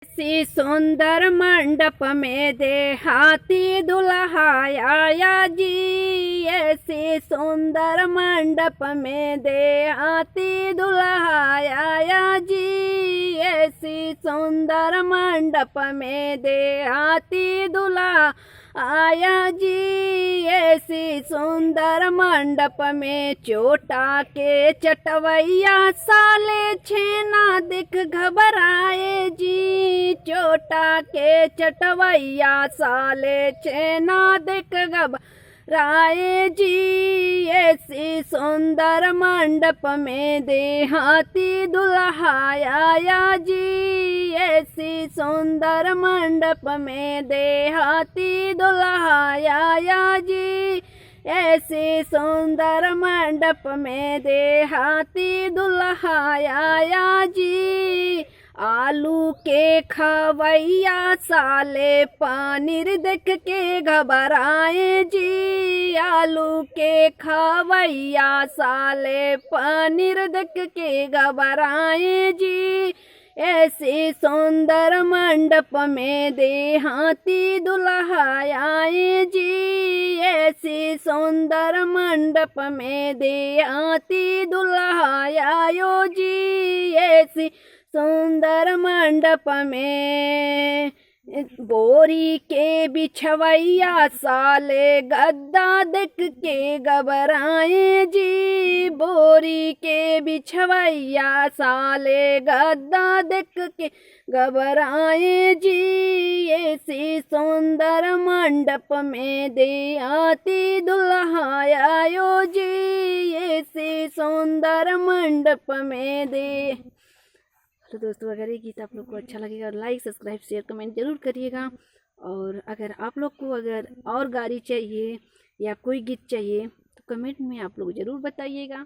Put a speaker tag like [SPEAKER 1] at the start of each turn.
[SPEAKER 1] ऐसी सुंदर मंडप में देहाती दुल्हा आया जी। ऐसी सुंदर मंडप में देहाती दुल्हा आया जी। ऐसी सुंदर मंडप में देहाती दुल्हा आया जी। ऐसी सुंदर मंडप में चोटा के चटवैया साले छेना दिख घबराए जी। चोटा के चटवैया साले छेना दिख घबराए जी। ऐसी सुंदर मंडप में देहाती दुल्हा आया जी। ऐसी सुंदर मंडप में देहाती दुल्हा आया जी। ऐसी सुंदर मंडप में देहाती दुल्हा आया जी। आलू के खवैया साले पनीर देख के घबराए जी। आलू के खवैया साले पनीर देख के घबराए जी। ऐसी सुंदर मंडप में देहाती दुल्हा आए जी। ऐसी सुंदर मंडप में देहाती दुल्हा आयो जी। ऐसी सुंदर मंडप में बोरी के बिछवैया साले गद्दा देख के घबराए जी। बोरी के बिछवैया साले गद्दा देख के घबराए जी। ऐसी सुंदर मंडप में देहाती दुल्हा आयो जी। ऐसी सुंदर मंडप में दे। तो दोस्तों, अगर ये गीत आप लोग को अच्छा लगेगा लाइक सब्सक्राइब शेयर कमेंट जरूर करिएगा। और अगर आप लोग को अगर और गाड़ी चाहिए या कोई गीत चाहिए तो कमेंट में आप लोग ज़रूर बताइएगा।